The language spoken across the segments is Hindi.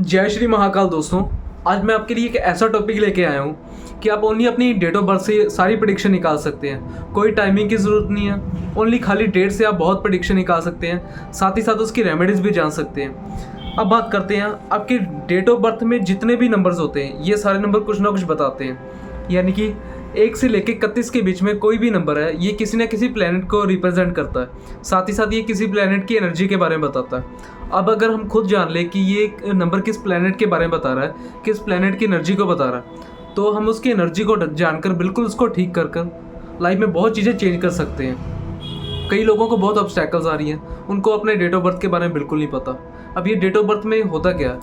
जय श्री महाकाल दोस्तों। आज मैं आपके लिए एक ऐसा टॉपिक लेके आया हूँ कि आप ओनली अपनी डेट ऑफ बर्थ से सारी प्रेडिक्शन निकाल सकते हैं। कोई टाइमिंग की ज़रूरत नहीं है, ओनली खाली डेट से आप बहुत प्रेडिक्शन निकाल सकते हैं, साथ ही साथ उसकी रेमेडीज़ भी जान सकते हैं। अब बात करते हैं, आपके डेट ऑफ बर्थ में जितने भी नंबर्स होते हैं ये सारे नंबर कुछ ना कुछ बताते हैं। यानी कि 1 से लेकर 31 के बीच में कोई भी नंबर है ये किसी न किसी प्लैनेट को रिप्रेजेंट करता है, साथ ही साथ ये किसी प्लैनेट की एनर्जी के बारे में बताता है। अब अगर हम खुद जान ले कि ये नंबर किस प्लैनेट के बारे में बता रहा है, किस प्लैनेट की एनर्जी को बता रहा है, तो हम उसकी एनर्जी को जानकर बिल्कुल उसको ठीक कर कर लाइफ में बहुत चीज़ें चेंज कर सकते हैं। कई लोगों को बहुत ऑब्स्टैकल्स आ रही हैं, उनको अपने डेट ऑफ बर्थ के बारे में बिल्कुल नहीं पता। अब ये डेट ऑफ बर्थ में होता क्या है,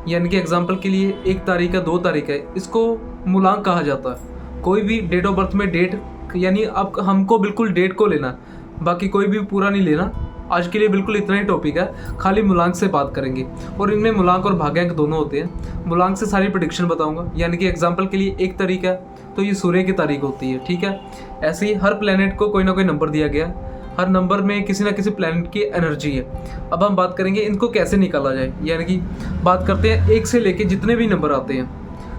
यानी कि एग्जाम्पल के लिए 1 तारीख है, 2 तारीख है, इसको मूलांक कहा जाता है। कोई भी डेट ऑफ बर्थ में डेट, यानी अब हमको बिल्कुल डेट को लेना, बाकी कोई भी पूरा नहीं लेना। आज के लिए बिल्कुल इतना ही टॉपिक है, खाली मूलांक से बात करेंगे और इनमें मूलांक और भाग्यांक दोनों होते हैं। मूलांक से सारी प्रेडिक्शन बताऊंगा, यानी कि एग्जांपल के लिए 1 तारीख है तो ये सूर्य की तारीख होती है, ठीक है। ऐसे ही हर प्लैनेट को कोई ना कोई नंबर दिया गया, हर नंबर में किसी ना किसी प्लैनेट की एनर्जी है। अब हम बात करेंगे इनको कैसे निकाला जाए, यानी कि बात करते हैं 1 से लेके जितने भी नंबर आते हैं।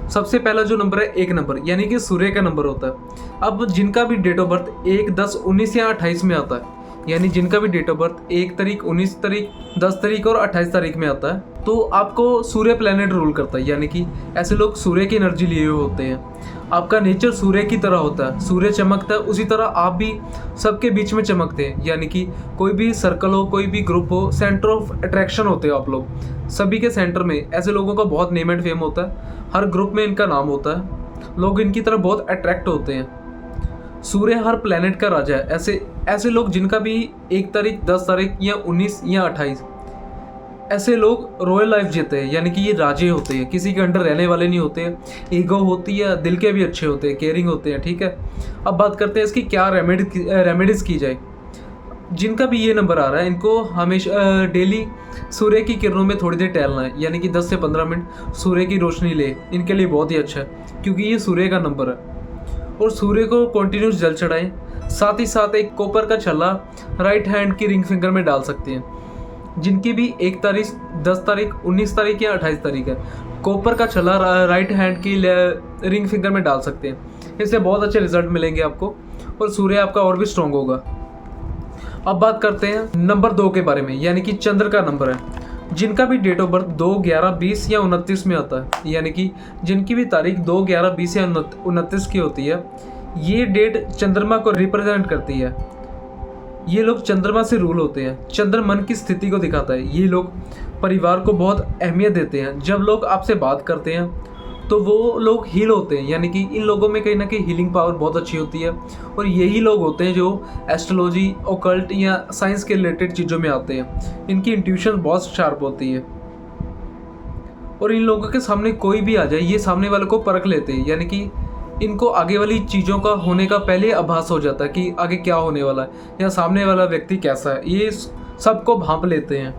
सबसे पहला जो नंबर है 1 नंबर, यानी कि सूर्य का नंबर होता है। अब जिनका भी डेट ऑफ बर्थ 1, 10, 19 या 28 में आता है, यानी जिनका भी डेट ऑफ बर्थ 1 तारीख, 19 तारीख, 10 तारीख और 28 तारीख में आता है, तो आपको सूर्य प्लैनेट रूल करता है। यानी कि ऐसे लोग सूर्य की एनर्जी लिए हुए होते हैं। आपका नेचर सूर्य की तरह होता है, सूर्य चमकता है उसी तरह आप भी सबके बीच में चमकते हैं। यानी कि कोई भी सर्कल हो, कोई भी ग्रुप हो, सेंटर ऑफ अट्रैक्शन होते हो आप लोग। सभी के सेंटर में ऐसे लोगों का बहुत नेम एंड फेम होता है, हर ग्रुप में इनका नाम होता है, लोग इनकी तरफ बहुत अट्रैक्ट होते हैं। सूर्य हर प्लैनेट का राजा है। ऐसे लोग जिनका भी 1 तारीख, 10 तारीख या 19 या 28, ऐसे लोग रॉयल लाइफ जीते हैं। यानी कि ये राजे होते हैं, किसी के अंडर रहने वाले नहीं होते हैं। ईगो होती है, दिल के भी अच्छे होते हैं, केयरिंग होते हैं, ठीक है। अब बात करते हैं इसकी क्या रेमेडीज़ की जाए। जिनका भी ये नंबर आ रहा है इनको हमेशा डेली सूर्य की किरणों में थोड़ी देर टहलना है, यानी कि 10 से 15 मिनट सूर्य की रोशनी ले, इनके लिए बहुत ही अच्छा है क्योंकि ये सूर्य का नंबर है। और सूर्य को कंटिन्यूस जल चढ़ाएं, साथ ही साथ एक कॉपर का छल्ला राइट हैंड की रिंग फिंगर में डाल सकते हैं। जिनकी भी 1 तारीख, 10 तारीख, 19 तारीख या 28 तारीख है, कॉपर का छल्ला राइट हैंड की रिंग फिंगर में डाल सकते हैं। इससे बहुत अच्छे रिजल्ट मिलेंगे आपको और सूर्य आपका और भी स्ट्रॉन्ग होगा। अब बात करते हैं नंबर 2 के बारे में, यानी कि चंद्र का नंबर है। जिनका भी डेट ऑफ बर्थ 2, 11, 20 या 29 में आता है, यानी कि जिनकी भी तारीख 2, 11, 20 या 29 की होती है, ये डेट चंद्रमा को रिप्रेजेंट करती है। ये लोग चंद्रमा से रूल होते हैं। चंद्र मन की स्थिति को दिखाता है। ये लोग परिवार को बहुत अहमियत देते हैं। जब लोग आपसे बात करते हैं तो वो लोग हील होते हैं, यानी कि इन लोगों में कहीं ना कहीं हीलिंग पावर बहुत अच्छी होती है। और यही लोग होते हैं जो एस्ट्रोलॉजी, ओकल्ट या साइंस के रिलेटेड चीज़ों में आते हैं। इनकी इंट्यूशन बहुत शार्प होती है और इन लोगों के सामने कोई भी आ जाए ये सामने वाले को परख लेते हैं। यानी कि इनको आगे वाली चीज़ों का होने का पहले आभास हो जाता है कि आगे क्या होने वाला है या सामने वाला व्यक्ति कैसा है, ये सबको भांप लेते हैं।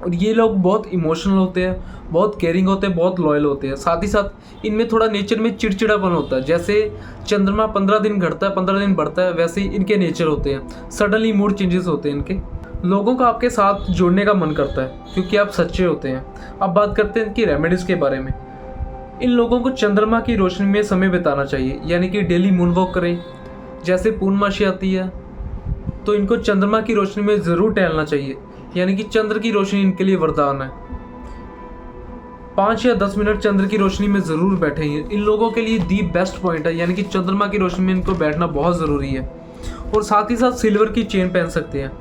और ये लोग बहुत इमोशनल होते हैं, बहुत केयरिंग होते हैं, बहुत लॉयल होते हैं। साथ ही साथ इनमें थोड़ा नेचर में चिड़चिड़ापन होता है। जैसे चंद्रमा 15 दिन घटता है, 15 दिन बढ़ता है, वैसे ही इनके नेचर होते हैं। सडनली मूड चेंजेस होते हैं इनके। लोगों का आपके साथ जुड़ने का मन करता है क्योंकि आप सच्चे होते हैं। अब बात करते हैं इनकी रेमेडीज़ के बारे में। इन लोगों को चंद्रमा की रोशनी में समय बिताना चाहिए, यानी कि डेली मून वॉक करें। जैसे पूर्णमासी आती है तो इनको चंद्रमा की रोशनी में ज़रूर टहलना चाहिए, यानी कि चंद्र की रोशनी इनके लिए वरदान है। 5 या 10 मिनट चंद्र की रोशनी में ज़रूर बैठेंगे। इन लोगों के लिए दी बेस्ट पॉइंट है, यानी कि चंद्रमा की रोशनी में इनको बैठना बहुत ज़रूरी है। और साथ ही साथ सिल्वर की चेन पहन सकते हैं।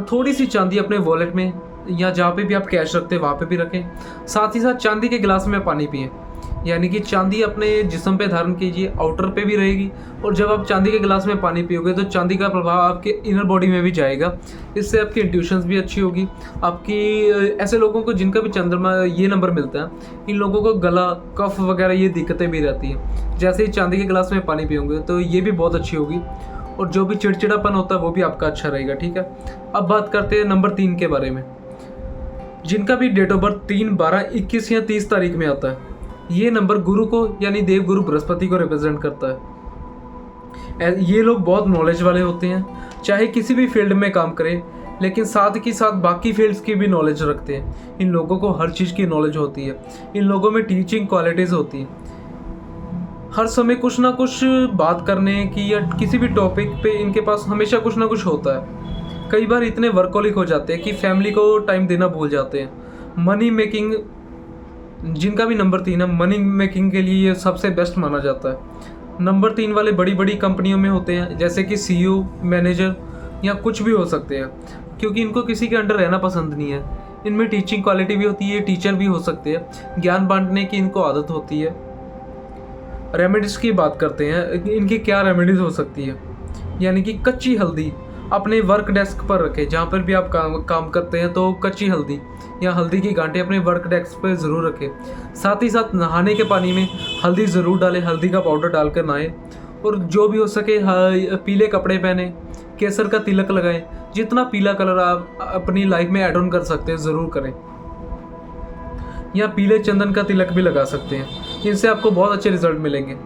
थोड़ी सी चांदी अपने वॉलेट में या जहाँ पे भी आप कैश रखते हैं वहाँ पे भी रखें। साथ ही साथ चांदी के गिलास में पानी पिएं, यानी कि चांदी अपने जिस्म पे धारण कीजिए, आउटर पे भी रहेगी। और जब आप चांदी के गिलास में पानी पियोगे तो चांदी का प्रभाव आपके इनर बॉडी में भी जाएगा। इससे आपकी इंट्यूशंस भी अच्छी होगी आपकी। ऐसे लोगों को जिनका भी चंद्रमा ये नंबर मिलता है, इन लोगों को गला, कफ वगैरह ये दिक्कतें भी रहती हैं। जैसे ही चांदी के गिलास में पानी पियोगे तो ये भी बहुत अच्छी होगी और जो भी चिड़चिड़ापन होता है वो भी आपका अच्छा रहेगा, ठीक है। अब बात करते हैं नंबर 3 के बारे में। जिनका भी डेट ऑफ बर्थ 3, 12, 21 या 30 तारीख में आता है, ये नंबर गुरु को, यानी देव गुरु बृहस्पति को रिप्रेजेंट करता है। ये लोग बहुत नॉलेज वाले होते हैं, चाहे किसी भी फील्ड में काम करें, लेकिन साथ ही साथ बाकी फील्ड्स की भी नॉलेज रखते हैं। इन लोगों को हर चीज़ की नॉलेज होती है, इन लोगों में टीचिंग क्वालिटीज़ होती है। हर समय कुछ ना कुछ बात करने की या किसी भी टॉपिक पे इनके पास हमेशा कुछ ना कुछ होता है। कई बार इतने वर्कहोलिक हो जाते हैं कि फैमिली को टाइम देना भूल जाते हैं। मनी मेकिंग, जिनका भी नंबर 3 है, मनी मेकिंग के लिए ये सबसे बेस्ट माना जाता है। नंबर 3 वाले बड़ी बड़ी कंपनियों में होते हैं, जैसे कि CEO, मैनेजर या कुछ भी हो सकते हैं, क्योंकि इनको किसी के अंडर रहना पसंद नहीं है। इनमें टीचिंग क्वालिटी भी होती है, टीचर भी हो सकते हैं, ज्ञान बांटने की इनको आदत होती है। रेमेडीज़ की बात करते हैं, इनकी क्या रेमेडीज़ हो सकती है, यानी कि कच्ची हल्दी अपने वर्क डेस्क पर रखें। जहाँ पर भी आप काम करते हैं तो कच्ची हल्दी या हल्दी की गांठें अपने वर्क डेस्क पर ज़रूर रखें। साथ ही साथ नहाने के पानी में हल्दी ज़रूर डालें, हल्दी का पाउडर डालकर नहाएं। और जो भी हो सके पीले कपड़े पहने, केसर का तिलक लगाएं। जितना पीला कलर आप अपनी लाइफ में ऐड ऑन कर सकते हैं ज़रूर करें, या पीले चंदन का तिलक भी लगा सकते हैं। इनसे आपको बहुत अच्छे रिजल्ट मिलेंगे।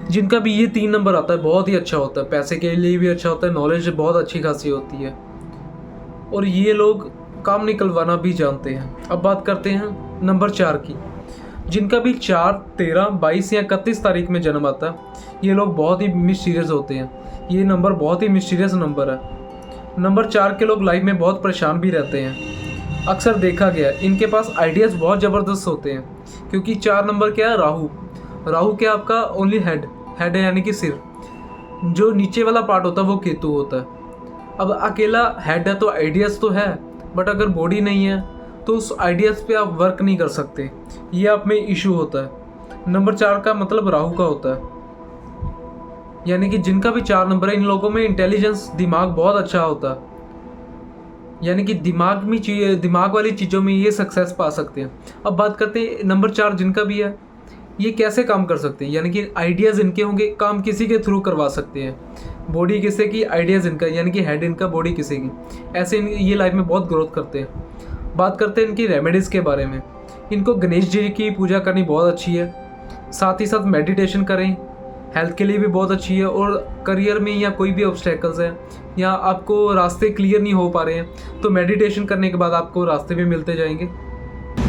जिनका भी ये 3 नंबर आता है बहुत ही अच्छा होता है, पैसे के लिए भी अच्छा होता है, नॉलेज बहुत अच्छी खासी होती है, और ये लोग काम निकलवाना भी जानते हैं। अब बात करते हैं नंबर 4 की। जिनका भी 4, 13, 22 या 31 तारीख में जन्म आता है, ये लोग बहुत ही मिस्टीरियस होते हैं। ये नंबर बहुत ही मिस्टीरियस नंबर है। नंबर 4 के लोग लाइफ में बहुत परेशान भी रहते हैं। अक्सर देखा गया इनके पास आइडियाज़ बहुत ज़बरदस्त होते हैं, क्योंकि 4 नंबर क्या है, राहु क्या आपका ओनली हेड है, यानी कि सिर। जो नीचे वाला पार्ट होता है वो केतु होता है। अब अकेला हेड है तो आइडियाज़ तो है, बट अगर बॉडी नहीं है तो उस आइडियाज़ पे आप वर्क नहीं कर सकते, ये आप में इशू होता है। नंबर 4 का मतलब राहु का होता है, यानी कि जिनका भी 4 नंबर है, इन लोगों में इंटेलिजेंस, दिमाग बहुत अच्छा होता है, यानी कि दिमाग वाली चीज़ों में ये सक्सेस पा सकते हैं। अब बात करते हैं नंबर 4 जिनका भी है, ये कैसे काम कर सकते हैं, यानी कि आइडियाज़ इनके होंगे, काम किसी के थ्रू करवा सकते हैं। बॉडी किसी की, आइडियाज़ इनका, यानी कि हेड इनका, बॉडी किसी की। ऐसे ये लाइफ में बहुत ग्रोथ करते हैं। बात करते हैं इनकी रेमेडीज़ के बारे में। इनको गणेश जी की पूजा करनी बहुत अच्छी है। साथ ही साथ मेडिटेशन करें, हेल्थ के लिए भी बहुत अच्छी है। और करियर में या कोई भी ऑब्स्टेकल्स है या आपको रास्ते क्लियर नहीं हो पा रहे हैं, तो मेडिटेशन करने के बाद आपको रास्ते भी मिलते जाएंगे।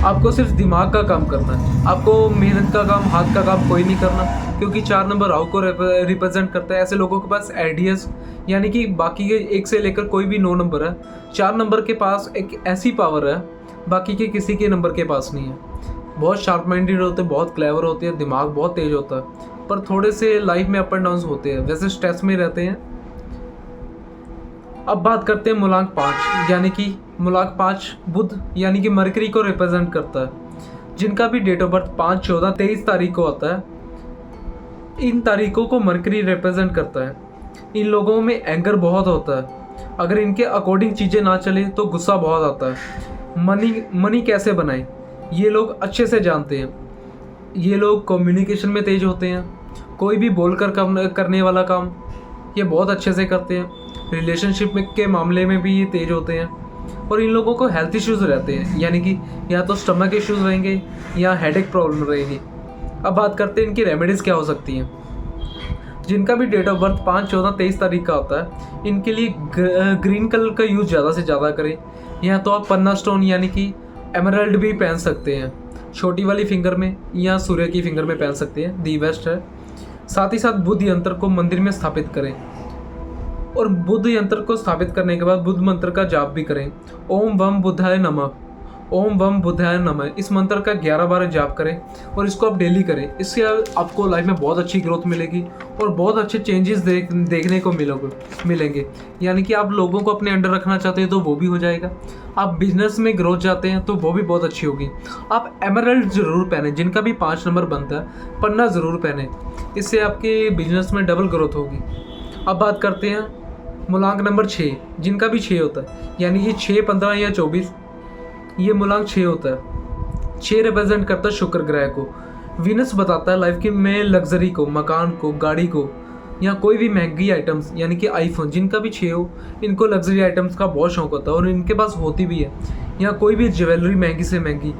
आपको सिर्फ दिमाग का काम करना है, आपको मेहनत का काम, हाथ का काम कोई नहीं करना, क्योंकि 4 नंबर राहु को रिप्रेजेंट करता है। ऐसे लोगों के पास आइडियाज़, यानी कि बाकी के 1 से लेकर कोई भी 9 नंबर है, 4 नंबर के पास एक ऐसी पावर है बाकी के किसी के नंबर के पास नहीं है। बहुत शार्प माइंडेड होते हैं, बहुत क्लेवर होते हैं, दिमाग बहुत तेज होता है, पर थोड़े से लाइफ में अप एंड डाउन होते हैं, वैसे स्ट्रेस में रहते हैं। अब बात करते हैं मूलांक 5, यानी कि मूलांक 5 बुध यानी कि मरकरी को रिप्रेजेंट करता है। जिनका भी डेट ऑफ बर्थ 5, 14, 23 तारीख को आता है, इन तारीखों को मरकरी रिप्रेजेंट करता है। इन लोगों में एंगर बहुत होता है, अगर इनके अकॉर्डिंग चीज़ें ना चले तो गुस्सा बहुत आता है। मनी कैसे बनाएं ये लोग अच्छे से जानते हैं। ये लोग कम्युनिकेशन में तेज होते हैं, कोई भी बोलकर करने वाला काम ये बहुत अच्छे से करते हैं। रिलेशनशिप के मामले में भी ये तेज होते हैं। और इन लोगों को हेल्थ इश्यूज़ रहते हैं, यानी कि या तो स्टमक इश्यूज़ रहेंगे या हेडेक प्रॉब्लम रहेगी। अब बात करते हैं इनकी रेमेडीज़ क्या हो सकती हैं। जिनका भी डेट ऑफ बर्थ 5, 14, 23 तारीख का होता है, इनके लिए ग्रीन कलर का यूज़ ज़्यादा से ज़्यादा करें। या तो आप पन्ना स्टोन यानी कि एमराल्ड भी पहन सकते हैं, छोटी वाली फिंगर में या सूर्य की फिंगर में पहन सकते हैं, दी बेस्ट है। साथ ही साथ बुद्ध यंत्र को मंदिर में स्थापित करें, और बुद्ध यंत्र को स्थापित करने के बाद बुद्ध मंत्र का जाप भी करें। ओम वम बुद्धाय नमः, ओम वम बुद्धाय नमः, इस मंत्र का 11 बार जाप करें और इसको आप डेली करें। इससे आपको लाइफ में बहुत अच्छी ग्रोथ मिलेगी और बहुत अच्छे चेंजेस देखने को मिलेंगे। यानी कि आप लोगों को अपने अंडर रखना चाहते हैं तो वो भी हो जाएगा, आप बिजनेस में ग्रोथ चाहते हैं तो वो भी बहुत अच्छी होगी। आप एमराल्ड ज़रूर पहने, जिनका भी 5 नंबर बनता है पन्ना ज़रूर पहने, इससे आपके बिजनेस में डबल ग्रोथ होगी। अब बात करते हैं मूलांक नंबर 6, जिनका भी 6 होता है, यानी कि 6, 15 या 24, ये मूलांक 6 होता है। 6 रिप्रेजेंट करता है शुक्र ग्रह को। वीनस बताता है लाइफ की में लग्जरी को, मकान को, गाड़ी को, या कोई भी महंगी आइटम्स, यानी कि आईफोन। जिनका भी 6 हो, इनको लग्जरी आइटम्स का बहुत शौक होता है और इनके पास होती भी है, या कोई भी ज्वेलरी महंगी से महंगी,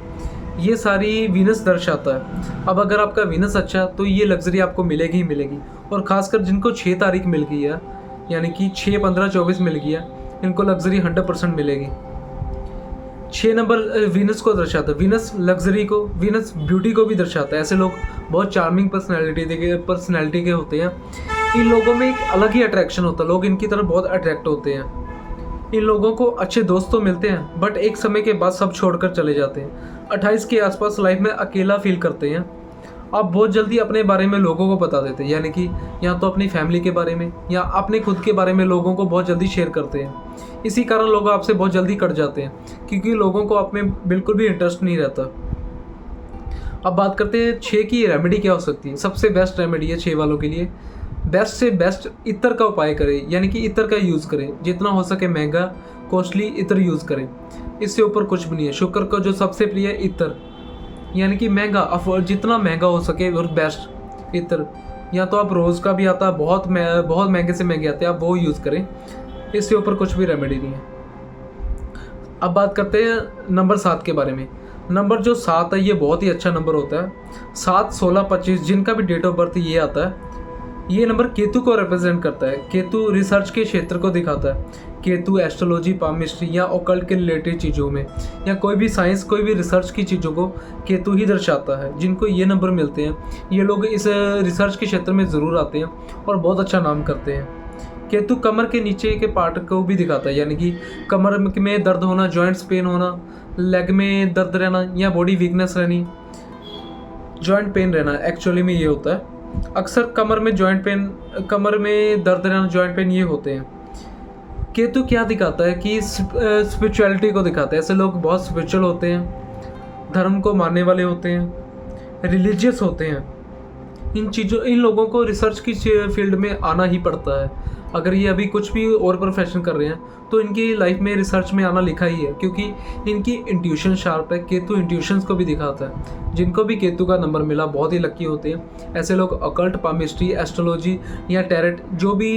ये सारी वीनस दर्शाता है। अब अगर आपका वीनस अच्छा तो ये लग्जरी आपको मिलेगी ही मिलेगी। और ख़ासकर जिनको 6 तारीख मिल गई है, यानी कि 6, 15, 24 मिल गया, इनको लग्जरी 100% मिलेगी। 6 नंबर वीनस को दर्शाता है। वीनस लग्जरी को, वीनस ब्यूटी को भी दर्शाता है। ऐसे लोग बहुत चार्मिंग पर्सनैलिटी के होते हैं। इन लोगों में एक अलग ही अट्रैक्शन होता है, लोग इनकी तरफ बहुत अट्रैक्ट होते हैं। इन लोगों को अच्छे दोस्त तो मिलते हैं, बट एक समय के बाद सब छोड़कर चले जाते हैं। 28 के आसपास लाइफ में अकेला फील करते हैं। आप बहुत जल्दी अपने बारे में लोगों को बता देते हैं, यानी कि या तो अपनी फैमिली के बारे में या अपने खुद के बारे में लोगों को बहुत जल्दी शेयर करते हैं। इसी कारण लोग आपसे बहुत जल्दी कट जाते हैं, क्योंकि लोगों को आप में बिल्कुल भी इंटरेस्ट नहीं रहता। अब बात करते हैं 6 की रेमेडी क्या हो सकती है। सबसे बेस्ट रेमेडी है 6 वालों के लिए, बेस्ट से बेस्ट इत्र का उपाय करें, यानी कि इत्र का यूज़ करें। जितना हो सके महंगा कॉस्टली इत्र यूज़ करें, इससे ऊपर कुछ भी नहीं है। शुक्र का जो सबसे प्रिय इत्र, यानी कि महंगा, जितना महंगा हो सके और बेस्ट इत्र, या तो आप रोज़ का भी आता है, बहुत महंगे से महंगे आते हैं, आप वो यूज़ करें। इससे ऊपर कुछ भी रेमेडी नहीं है। अब बात करते हैं नंबर 7 के बारे में। नंबर जो 7 है ये बहुत ही अच्छा नंबर होता है। 7, 16, 25 जिनका भी डेट ऑफ बर्थ ये आता है, ये नंबर केतु को रिप्रेजेंट करता है। केतु रिसर्च के क्षेत्र को दिखाता है। केतु एस्ट्रोलॉजी, पामिस्ट्री या ओकल्ट के रिलेटेड चीज़ों में, या कोई भी साइंस, कोई भी रिसर्च की चीज़ों को केतु ही दर्शाता है। जिनको ये नंबर मिलते हैं, ये लोग इस रिसर्च के क्षेत्र में ज़रूर आते हैं और बहुत अच्छा नाम करते हैं। केतु कमर के नीचे के पार्ट को भी दिखाता है, यानी कि कमर में दर्द होना, जॉइंट्स पेन होना, लेग में दर्द रहना या बॉडी वीकनेस रहनी, जॉइंट पेन रहना, एक्चुअली में ये होता है। अक्सर कमर में दर्द रहना, जॉइंट पेन ये होते हैं। केतु क्या दिखाता है कि स्पिरिचुअलिटी को दिखाता है। ऐसे लोग बहुत स्पिरिचुअल होते हैं, धर्म को मानने वाले होते हैं, रिलीजियस होते हैं। इन लोगों को रिसर्च की फील्ड में आना ही पड़ता है। अगर ये अभी कुछ भी और प्रोफेशन कर रहे हैं तो इनकी लाइफ में रिसर्च में आना लिखा ही है, क्योंकि इनकी इंट्यूशन शार्प है। केतु इंट्यूशंस को भी दिखाता है। जिनको भी केतु का नंबर मिला बहुत ही लकी होते हैं। ऐसे लोग ऑकल्ट, पामिस्ट्री, एस्ट्रोलॉजी या टैरेट, जो भी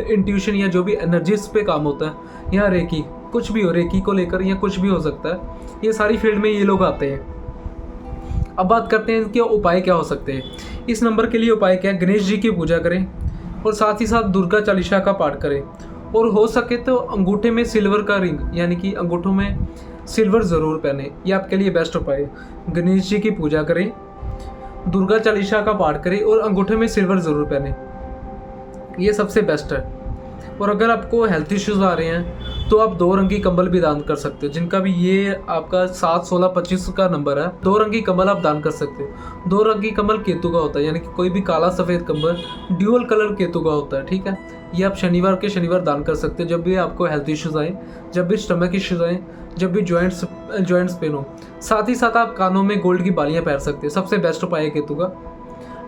इंट्यूशन या जो भी एनर्जीज पे काम होता है, या रेकी, कुछ भी हो, रेकी को लेकर या कुछ भी हो सकता है, ये सारी फील्ड में ये लोग आते हैं। अब बात करते हैं इनके उपाय क्या हो सकते हैं। इस नंबर के लिए उपाय क्या है? गणेश जी की पूजा करें और साथ ही साथ दुर्गा चालीसा का पाठ करें, और हो सके तो अंगूठे में सिल्वर का रिंग, यानी कि अंगूठों में सिल्वर ज़रूर पहने। ये आपके लिए बेस्ट उपाय है। गणेश जी की पूजा करें, दुर्गा चालीसा का पाठ करें और अंगूठे में सिल्वर ज़रूर पहने, ये सबसे बेस्ट है। और अगर आपको हेल्थ इश्यूज़ आ रहे हैं तो आप 2 रंगी कंबल भी दान कर सकते हो। जिनका भी ये आपका 7, 16, 25 का नंबर है, 2 रंगी कंबल आप दान कर सकते हो। 2 रंगी कंबल केतु का होता है, यानी कि कोई भी काला सफ़ेद कंबल ड्यूअल कलर केतु का होता है, ठीक है। ये आप शनिवार के शनिवार दान कर सकते हो, जब भी आपको हेल्थ इश्यूज़ आए, जब भी स्टमक इश्यूज़ आए, जब भी जॉइंट्स पेन हो। साथ ही साथ आप कानों में गोल्ड की बालियाँ पहन सकते हो, सबसे बेस्ट उपाय है केतु का।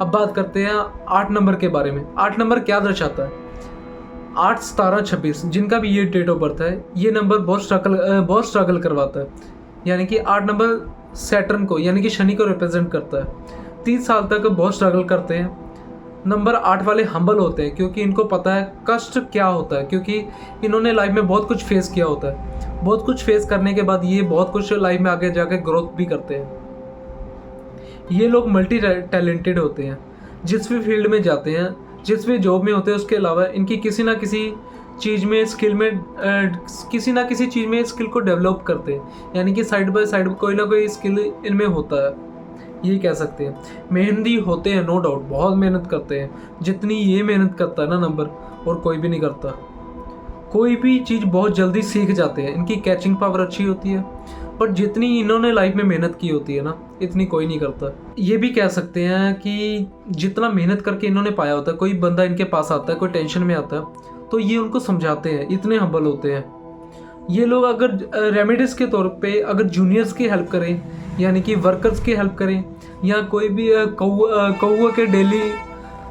अब बात करते हैं 8 नंबर के बारे में। 8 नंबर क्या दर्शाता है? 8, 17, 26 जिनका भी ये डेट ऑफ बर्थ है, ये नंबर बहुत स्ट्रगल करवाता है। यानी कि 8 नंबर सैटर्न को, यानी कि शनि को रिप्रेजेंट करता है। 30 साल तक बहुत स्ट्रगल करते हैं। नंबर 8 वाले हम्बल होते हैं, क्योंकि इनको पता है कष्ट क्या होता है, क्योंकि इन्होंने लाइफ में बहुत कुछ फेस किया होता है। बहुत कुछ फेस करने के बाद ये बहुत कुछ लाइफ में आगे जाकर ग्रोथ भी करते हैं। ये लोग मल्टी टैलेंटेड होते हैं। जिस भी फील्ड में जाते हैं, जिस भी जॉब में होते हैं, उसके अलावा इनकी किसी ना किसी चीज़ में स्किल को डेवलप करते हैं। यानी कि साइड बाय साइड कोई ना कोई स्किल इनमें होता है, ये कह सकते हैं। मेहनती होते हैं, नो डाउट, बहुत मेहनत करते हैं। जितनी ये मेहनत करता है ना नंबर, और कोई भी नहीं करता। कोई भी चीज़ बहुत जल्दी सीख जाते हैं। इनकी कैचिंग पावर अच्छी होती है, पर जितनी इन्होंने लाइफ में मेहनत की होती है ना, इतनी कोई नहीं करता। ये भी कह सकते हैं कि जितना मेहनत करके इन्होंने पाया होता है, कोई बंदा इनके पास आता है, कोई टेंशन में आता है, तो ये उनको समझाते हैं, इतने हम्बल होते हैं। ये लोग अगर रेमेडीज़ के तौर पे अगर जूनियर्स की हेल्प करें, यानी कि वर्कर्स की हेल्प करें, या कोई भी कौवे के डेली,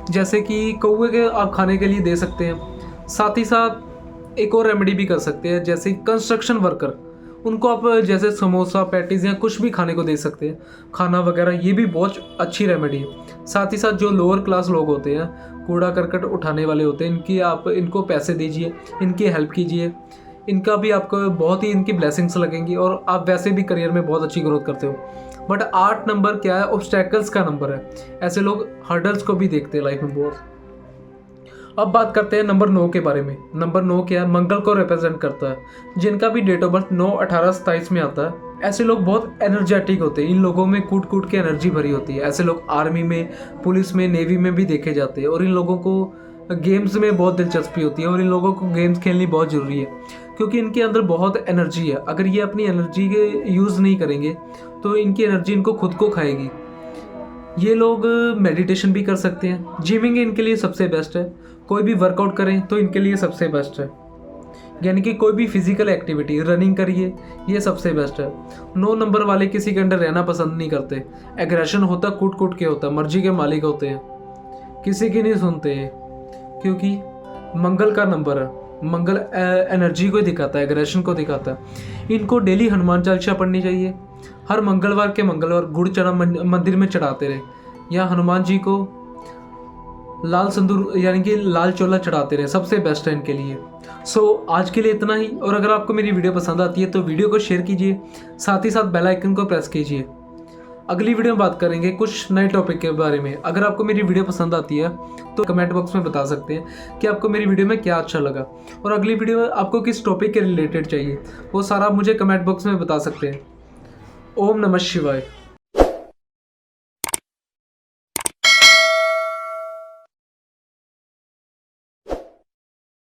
जैसे कि कौवे के आप खाने के लिए दे सकते हैं। साथ ही साथ एक और रेमेडी भी कर सकते हैं, जैसे कंस्ट्रक्शन वर्कर, उनको आप जैसे समोसा, पैटीज या कुछ भी खाने को दे सकते हैं, खाना वगैरह, ये भी बहुत अच्छी रेमेडी है। साथ ही साथ जो लोअर क्लास लोग होते हैं, कूड़ा करकट उठाने वाले होते हैं, इनको पैसे दीजिए, इनकी हेल्प कीजिए, इनका भी आपको बहुत ही इनकी ब्लेसिंग्स लगेंगी, और आप वैसे भी करियर में बहुत अच्छी ग्रोथ करते हो। बट 8 नंबर क्या है? ऑब्स्टैकल्स का नंबर है। ऐसे लोग हर्डल्स को भी देखते हैं लाइफ में बहुत। अब बात करते हैं नंबर 9 के बारे में। नंबर 9 क्या है? मंगल को रिप्रेजेंट करता है, जिनका भी डेट ऑफ बर्थ 9, 18, 27 में आता है। ऐसे लोग बहुत एनर्जेटिक होते हैं, इन लोगों में कूट कूट के एनर्जी भरी होती है। ऐसे लोग आर्मी में, पुलिस में, नेवी में भी देखे जाते हैं। और इन लोगों को गेम्स में बहुत दिलचस्पी होती है और इन लोगों को गेम्स खेलनी बहुत ज़रूरी है, क्योंकि इनके अंदर बहुत एनर्जी है। अगर ये अपनी एनर्जी के यूज़ नहीं करेंगे तो इनकी एनर्जी इनको खुद को खाएगी। ये लोग मेडिटेशन भी कर सकते हैं, जिमिंग इनके लिए सबसे बेस्ट है। कोई भी वर्कआउट करें तो इनके लिए सबसे बेस्ट है, यानी कि कोई भी फिजिकल एक्टिविटी, रनिंग करिए, ये सबसे बेस्ट है। 9 नंबर वाले किसी के अंडर रहना पसंद नहीं करते। एग्रेशन होता कूट कूट के होता, मर्जी के मालिक होते हैं, किसी की नहीं सुनते हैं, क्योंकि मंगल का नंबर है। मंगल एनर्जी को दिखाता है, एग्रेशन को दिखाता है। इनको डेली हनुमान चालीसा पढ़नी चाहिए। हर मंगलवार के मंगलवार गुड़ चना मंदिर में चढ़ाते रहे, या हनुमान जी को लाल संदूर यानी कि लाल चोला चढ़ाते रहे, सबसे बेस्ट है इनके लिए। आज के लिए इतना ही। और अगर आपको मेरी वीडियो पसंद आती है तो वीडियो को शेयर कीजिए, साथ ही साथ बेल आइकन को प्रेस कीजिए। अगली वीडियो में बात करेंगे कुछ नए टॉपिक के बारे में। अगर आपको मेरी वीडियो पसंद आती है तो कमेंट बॉक्स में बता सकते हैं कि आपको मेरी वीडियो में क्या अच्छा लगा, और अगली वीडियो में आपको किस टॉपिक के रिलेटेड चाहिए, वो सारा आप मुझे कमेंट बॉक्स में बता सकते हैं। ओम नमः शिवाय।